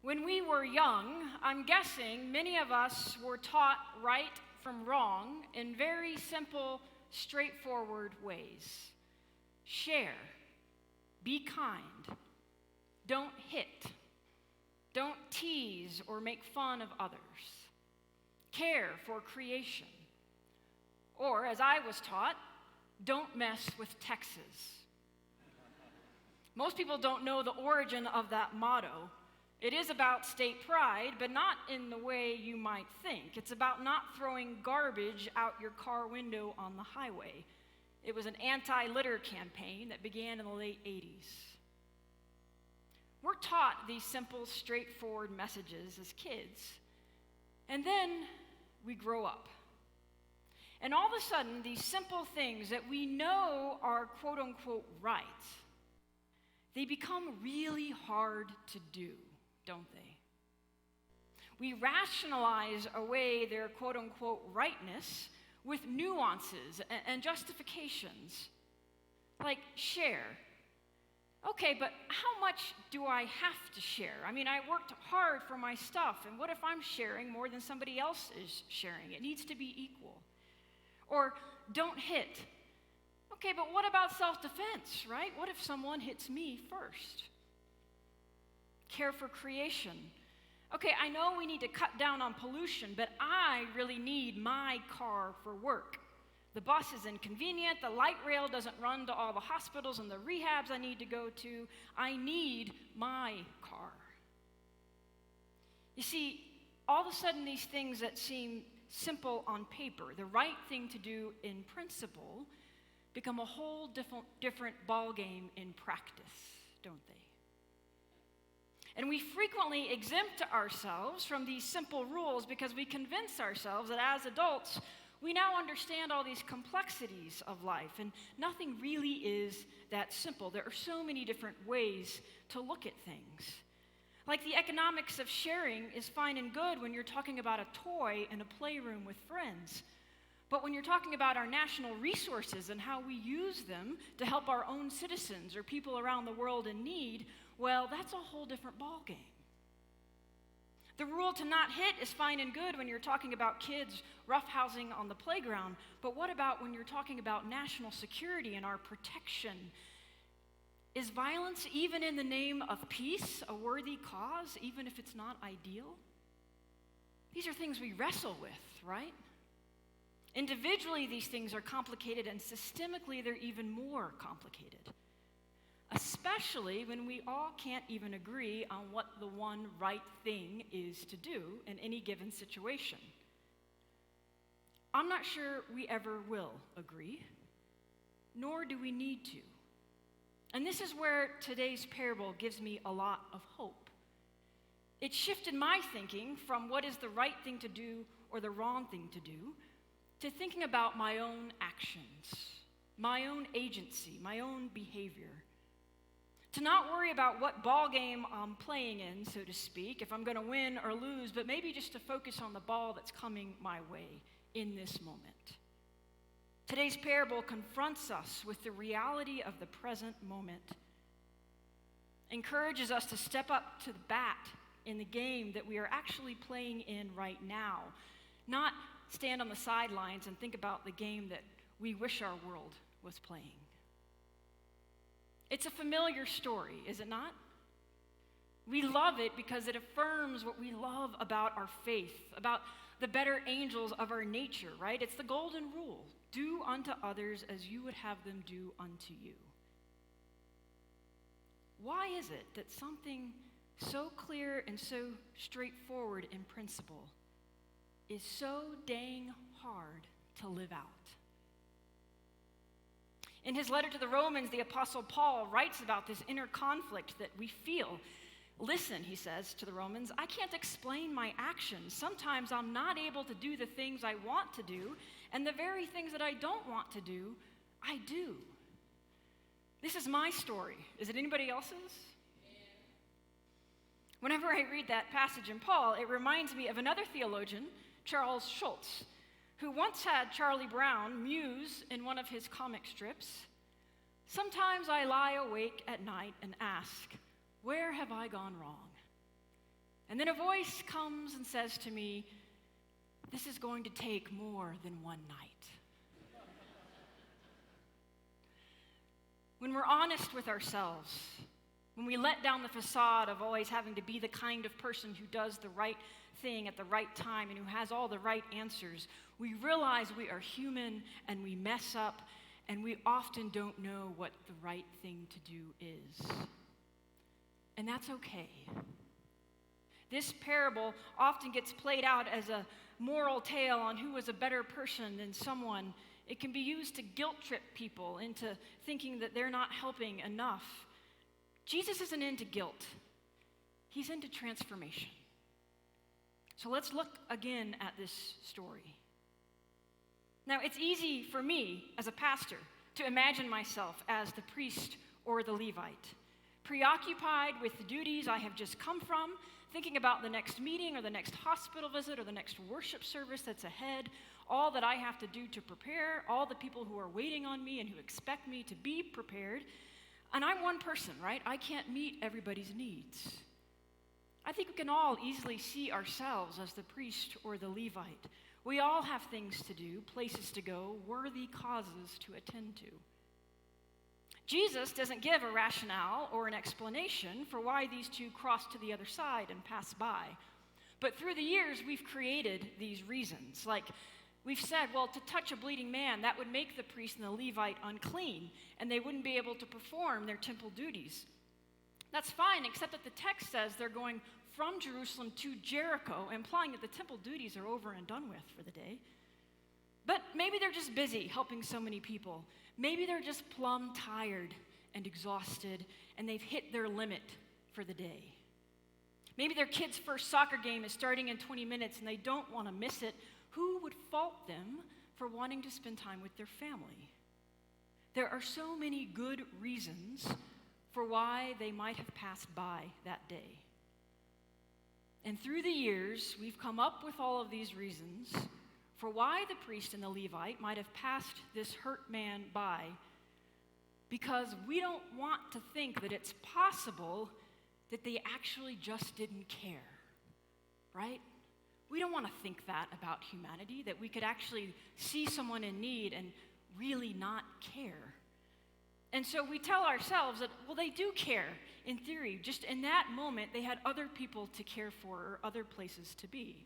When we were young, I'm guessing many of us were taught right from wrong in very simple, straightforward ways. Share. Be kind. Don't hit. Don't tease or make fun of others. Care for creation. Or, as I was taught, don't mess with Texas. Most people don't know the origin of that motto. It is about state pride, but not in the way you might think. It's about not throwing garbage out your car window on the highway. It was an anti-litter campaign that began in the late 80s. We're taught these simple, straightforward messages as kids, and then we grow up. And all of a sudden, these simple things that we know are quote-unquote right, they become really hard to do, don't they? We rationalize away their quote-unquote rightness with nuances and justifications. Like, share. Okay, but how much do I have to share? I mean, I worked hard for my stuff, and what if I'm sharing more than somebody else is sharing? It needs to be equal. Or, don't hit. Okay, but what about self-defense, right? What if someone hits me first? Care for creation. Okay, I know we need to cut down on pollution, but I really need my car for work. The bus is inconvenient, the light rail doesn't run to all the hospitals and the rehabs I need to go to. I need my car. You see, all of a sudden these things that seem simple on paper, the right thing to do in principle, become a whole different ballgame in practice, don't they? And we frequently exempt ourselves from these simple rules because we convince ourselves that as adults, we now understand all these complexities of life, and nothing really is that simple. There are so many different ways to look at things. Like the economics of sharing is fine and good when you're talking about a toy in a playroom with friends. But when you're talking about our national resources and how we use them to help our own citizens or people around the world in need, well, that's a whole different ballgame. The rule to not hit is fine and good when you're talking about kids roughhousing on the playground, but what about when you're talking about national security and our protection? Is violence, even in the name of peace, a worthy cause, even if it's not ideal? These are things we wrestle with, right? Individually, these things are complicated, and systemically, they're even more complicated. Especially when we all can't even agree on what the one right thing is to do in any given situation. I'm not sure we ever will agree, nor do we need to. And this is where today's parable gives me a lot of hope. It shifted my thinking from what is the right thing to do or the wrong thing to do to thinking about my own actions, my own agency, my own behavior. To not worry about what ball game I'm playing in, so to speak, if I'm going to win or lose, but maybe just to focus on the ball that's coming my way in this moment. Today's parable confronts us with the reality of the present moment, encourages us to step up to the bat in the game that we are actually playing in right now, not stand on the sidelines and think about the game that we wish our world was playing. It's a familiar story, is it not? We love it because it affirms what we love about our faith, about the better angels of our nature, right? It's the golden rule. Do unto others as you would have them do unto you. Why is it that something so clear and so straightforward in principle is so dang hard to live out? In his letter to the Romans, the Apostle Paul writes about this inner conflict that we feel. Listen, he says to the Romans, I can't explain my actions. Sometimes I'm not able to do the things I want to do, and the very things that I don't want to do, I do. This is my story. Is it anybody else's? Whenever I read that passage in Paul, it reminds me of another theologian, Charles Schulz, who once had Charlie Brown muse in one of his comic strips, sometimes I lie awake at night and ask, where have I gone wrong? And then a voice comes and says to me, this is going to take more than one night. When we're honest with ourselves, when we let down the facade of always having to be the kind of person who does the right thing at the right time and who has all the right answers, we realize we are human and we mess up and we often don't know what the right thing to do is. And that's okay. This parable often gets played out as a moral tale on who was a better person than someone. It can be used to guilt trip people into thinking that they're not helping enough. Jesus isn't into guilt. He's into transformation. So let's look again at this story. Now, it's easy for me as a pastor to imagine myself as the priest or the Levite, preoccupied with the duties I have just come from, thinking about the next meeting or the next hospital visit or the next worship service that's ahead, all that I have to do to prepare, all the people who are waiting on me and who expect me to be prepared. And I'm one person, right? I can't meet everybody's needs. I think we can all easily see ourselves as the priest or the Levite. We all have things to do, places to go, worthy causes to attend to. Jesus doesn't give a rationale or an explanation for why these two crossed to the other side and passed by. But through the years, we've created these reasons. Like, we've said, well, to touch a bleeding man, that would make the priest and the Levite unclean, and they wouldn't be able to perform their temple duties. That's fine, except that the text says they're going from Jerusalem to Jericho, implying that the temple duties are over and done with for the day. But maybe they're just busy helping so many people. Maybe they're just plumb tired and exhausted, and they've hit their limit for the day. Maybe their kid's first soccer game is starting in 20 minutes, and they don't want to miss it. Who would fault them for wanting to spend time with their family? There are so many good reasons for why they might have passed by that day. And through the years, we've come up with all of these reasons for why the priest and the Levite might have passed this hurt man by, because we don't want to think that it's possible that they actually just didn't care, right? We don't want to think that about humanity, that we could actually see someone in need and really not care. And so we tell ourselves that, well, they do care in theory. Just in that moment, they had other people to care for or other places to be.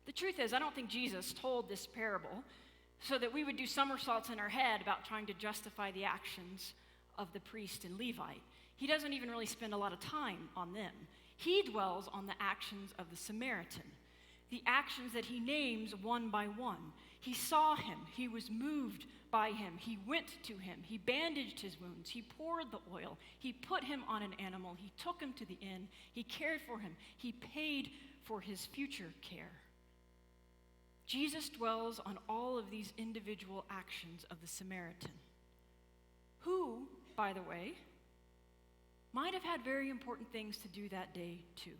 The truth is, I don't think Jesus told this parable so that we would do somersaults in our head about trying to justify the actions of the priest and Levite. He doesn't even really spend a lot of time on them. He dwells on the actions of the Samaritan, the actions that he names one by one. He saw him. He was moved by him. He went to him. He bandaged his wounds. He poured the oil. He put him on an animal. He took him to the inn. He cared for him. He paid for his future care. Jesus dwells on all of these individual actions of the Samaritan, who, by the way, might have had very important things to do that day too.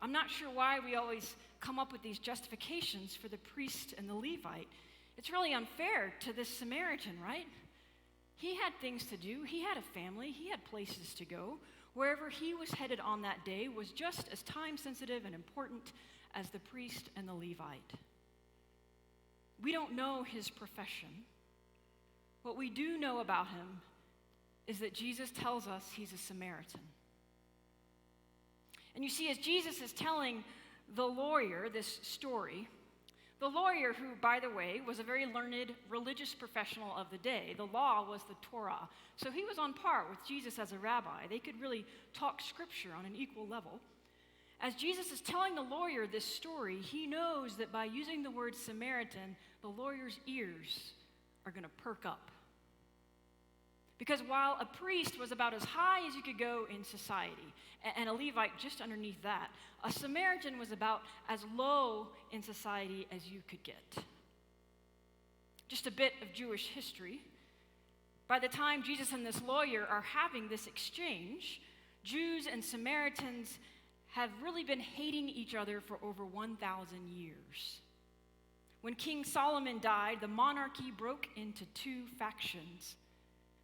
I'm not sure why we always come up with these justifications for the priest and the Levite. It's really unfair to this Samaritan, right? He had things to do. He had a family. He had places to go. Wherever he was headed on that day was just as time-sensitive and important as the priest and the Levite. We don't know his profession. What we do know about him is that Jesus tells us he's a Samaritan. And you see, as Jesus is telling the lawyer this story, the lawyer, who, by the way, was a very learned religious professional of the day, the law was the Torah, so he was on par with Jesus as a rabbi. They could really talk scripture on an equal level. As Jesus is telling the lawyer this story, he knows that by using the word Samaritan, the lawyer's ears are going to perk up. Because while a priest was about as high as you could go in society, and a Levite just underneath that, a Samaritan was about as low in society as you could get. Just a bit of Jewish history. By the time Jesus and this lawyer are having this exchange, Jews and Samaritans have really been hating each other for over 1,000 years. When King Solomon died, the monarchy broke into two factions.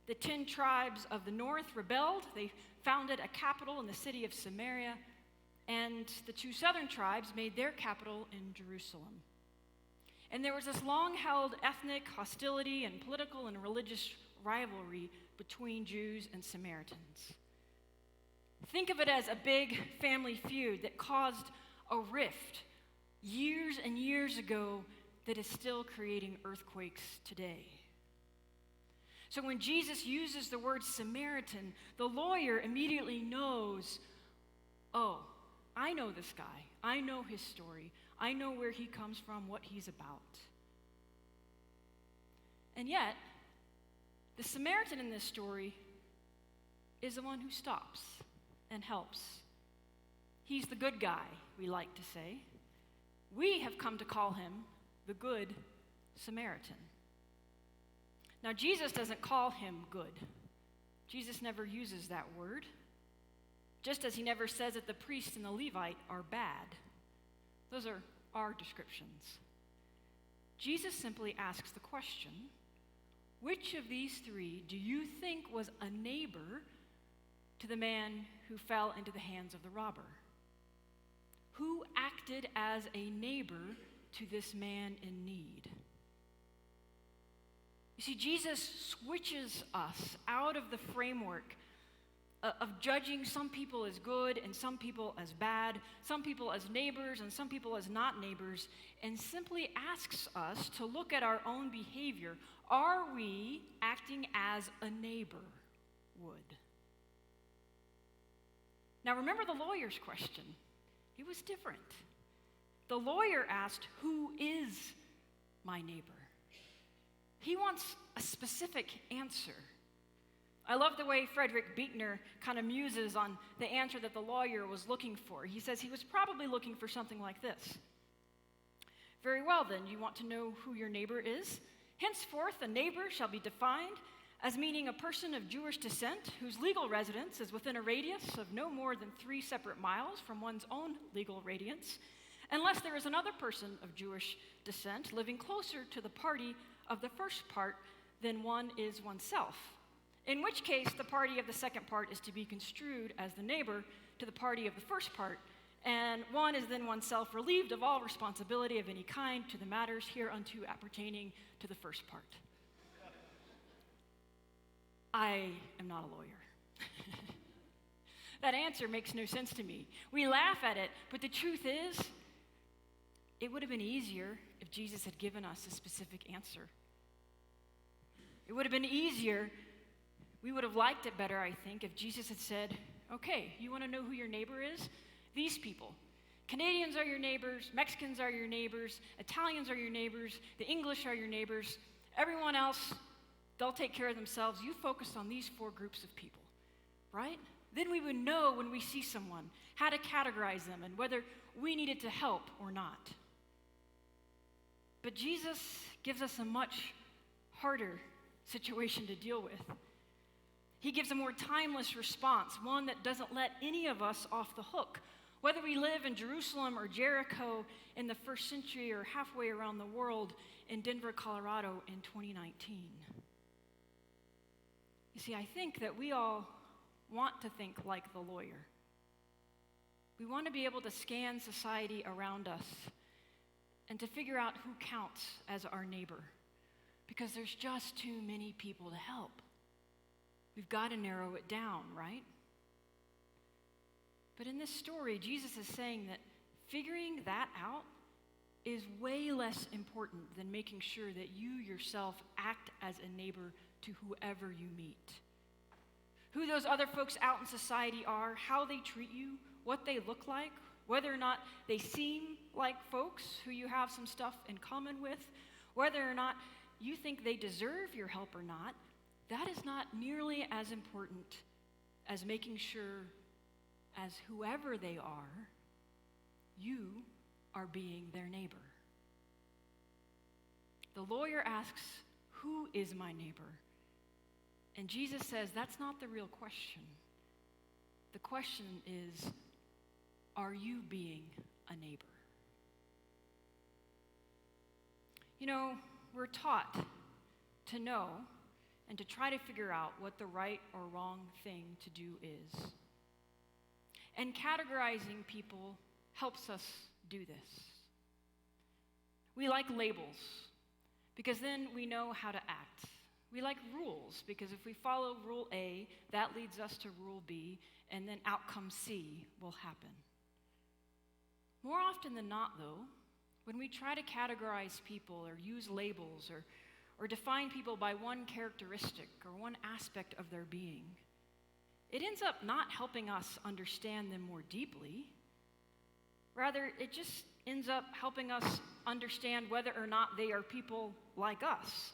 The 10 tribes of the north rebelled. They founded a capital in the city of Samaria, and the 2 southern tribes made their capital in Jerusalem. And there was this long-held ethnic hostility and political and religious rivalry between Jews and Samaritans. Think of it as a big family feud that caused a rift years and years ago that is still creating earthquakes today. So when Jesus uses the word Samaritan, the lawyer immediately knows, oh, I know this guy. I know his story. I know where he comes from, what he's about. And yet, the Samaritan in this story is the one who stops and helps. He's the good guy, we like to say. We have come to call him the Good Samaritan. Now, Jesus doesn't call him good. Jesus never uses that word, just as he never says that the priest and the Levite are bad. Those are our descriptions. Jesus simply asks the question, which of these 3 do you think was a neighbor to the man who fell into the hands of the robber? Who acted as a neighbor to this man in need? You see, Jesus switches us out of the framework of judging some people as good and some people as bad, some people as neighbors and some people as not neighbors, and simply asks us to look at our own behavior. Are we acting as a neighbor would? Now remember the lawyer's question. It was different. The lawyer asked, who is my neighbor? He wants a specific answer. I love the way Frederick Buechner kind of muses on the answer that the lawyer was looking for. He says he was probably looking for something like this. Very well, then, you want to know who your neighbor is? Henceforth, a neighbor shall be defined as meaning a person of Jewish descent whose legal residence is within a radius of no more than 3 separate miles from one's own legal radius, unless there is another person of Jewish descent living closer to the party of the first part than one is oneself, in which case the party of the second part is to be construed as the neighbor to the party of the first part, and one is then oneself relieved of all responsibility of any kind to the matters hereunto appertaining to the first part. I am not a lawyer. That answer makes no sense to me. We laugh at it, but the truth is, it would have been easier if Jesus had given us a specific answer. It would have been easier, we would have liked it better, I think, if Jesus had said, okay, you want to know who your neighbor is? These people. Canadians are your neighbors, Mexicans are your neighbors, Italians are your neighbors, the English are your neighbors, everyone else, they'll take care of themselves. You focus on these 4 groups of people, right? Then we would know when we see someone how to categorize them and whether we needed to help or not. But Jesus gives us a much harder situation to deal with. He gives a more timeless response, one that doesn't let any of us off the hook, whether we live in Jerusalem or Jericho in the 1st century or halfway around the world in Denver, Colorado in 2019. You see, I think that we all want to think like the lawyer. We want to be able to scan society around us and to figure out who counts as our neighbor, because there's just too many people to help. We've got to narrow it down, right? But in this story, Jesus is saying that figuring that out is way less important than making sure that you yourself act as a neighbor to whoever you meet. Who those other folks out in society are, how they treat you, what they look like, whether or not they seem like folks who you have some stuff in common with, whether or not you think they deserve your help or not, that is not nearly as important as making sure, as whoever they are, you are being their neighbor. The lawyer asks, who is my neighbor? And Jesus says, that's not the real question. The question is, are you being a neighbor? You know, we're taught to know and to try to figure out what the right or wrong thing to do is. And categorizing people helps us do this. We like labels because then we know how to act. We like rules because if we follow rule A, that leads us to rule B, and then outcome C will happen. More often than not, though, when we try to categorize people or use labels or define people by one characteristic or one aspect of their being, it ends up not helping us understand them more deeply. Rather, it just ends up helping us understand whether or not they are people like us,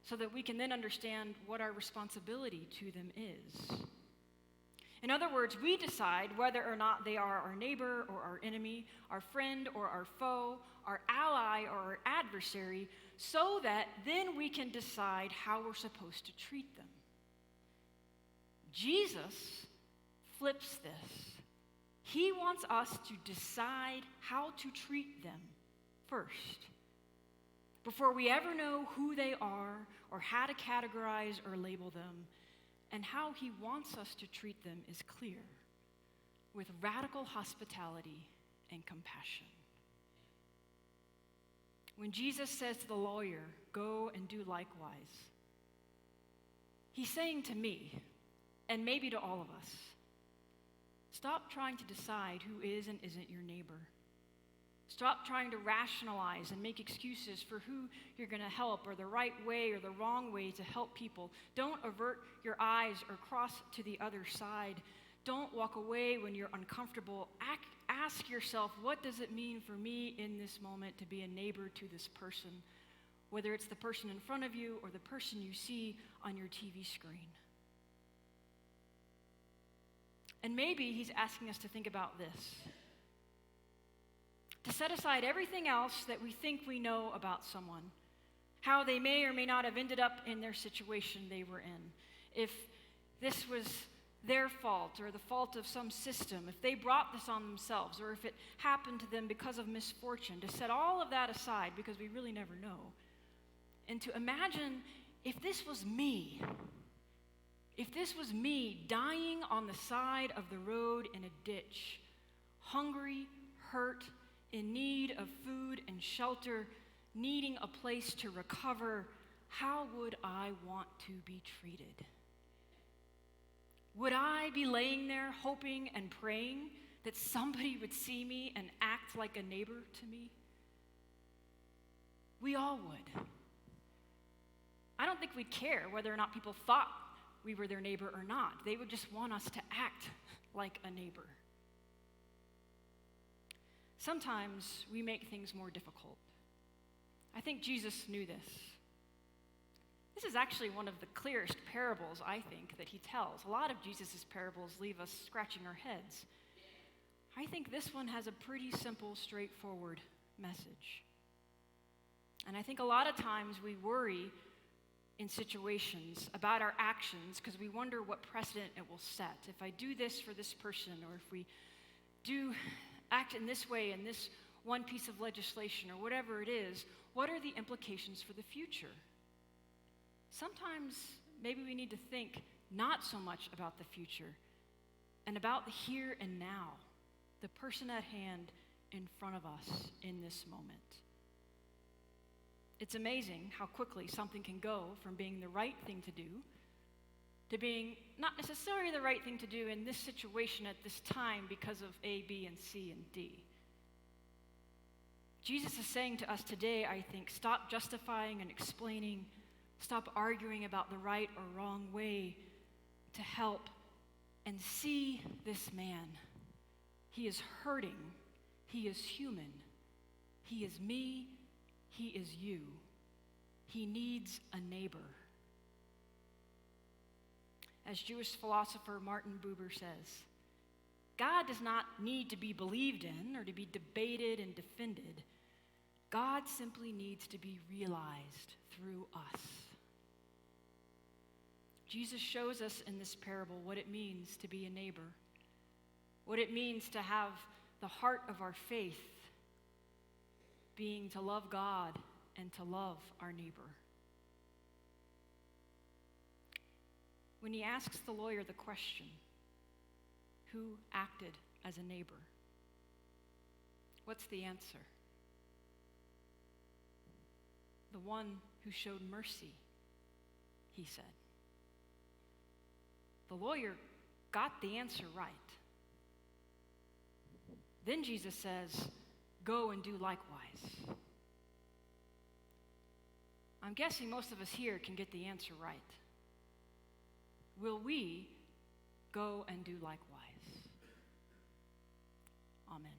so that we can then understand what our responsibility to them is. In other words, we decide whether or not they are our neighbor or our enemy, our friend or our foe, our ally or our adversary, so that then we can decide how we're supposed to treat them. Jesus flips this. He wants us to decide how to treat them first, before we ever know who they are or how to categorize or label them. And how he wants us to treat them is clear, with radical hospitality and compassion. When Jesus says to the lawyer, "Go and do likewise," he's saying to me, and maybe to all of us, stop trying to decide who is and isn't your neighbor. Stop trying to rationalize and make excuses for who you're going to help, or the right way or the wrong way to help people. Don't avert your eyes or cross to the other side. Don't walk away when you're uncomfortable. Ask yourself, what does it mean for me in this moment to be a neighbor to this person, whether it's the person in front of you or the person you see on your TV screen? And maybe he's asking us to think about this. To set aside everything else that we think we know about someone, how they may or may not have ended up in their situation they were in, if this was their fault or the fault of some system, if they brought this on themselves, or if it happened to them because of misfortune, to set all of that aside because we really never know, and to imagine if this was me dying on the side of the road in a ditch, hungry, hurt, in need of food and shelter, needing a place to recover, how would I want to be treated? Would I be laying there hoping and praying that somebody would see me and act like a neighbor to me? We all would. I don't think we'd care whether or not people thought we were their neighbor or not. They would just want us to act like a neighbor. Sometimes we make things more difficult. I think Jesus knew this. This is actually one of the clearest parables, I think, that he tells. A lot of Jesus' parables leave us scratching our heads. I think this one has a pretty simple, straightforward message. And I think a lot of times we worry in situations about our actions because we wonder what precedent it will set. If I do this for this person, or if we do act in this way in this one piece of legislation, or whatever it is, what are the implications for the future? Sometimes maybe we need to think not so much about the future and about the here and now, the person at hand in front of us in this moment. It's amazing how quickly something can go from being the right thing to do to being not necessarily the right thing to do in this situation at this time because of A, B, and C, and D. Jesus is saying to us today, I think, stop justifying and explaining, stop arguing about the right or wrong way to help, and see this man. He is hurting. He is human. He is me. He is you. He needs a neighbor. As Jewish philosopher Martin Buber says, God does not need to be believed in or to be debated and defended. God simply needs to be realized through us. Jesus shows us in this parable what it means to be a neighbor, what it means to have the heart of our faith being to love God and to love our neighbor. when he asks the lawyer the question, who acted as a neighbor? What's the answer? The one who showed mercy, he said. The lawyer got the answer right. Then Jesus says, go and do likewise. I'm guessing most of us here can get the answer right. Will we go and do likewise? Amen.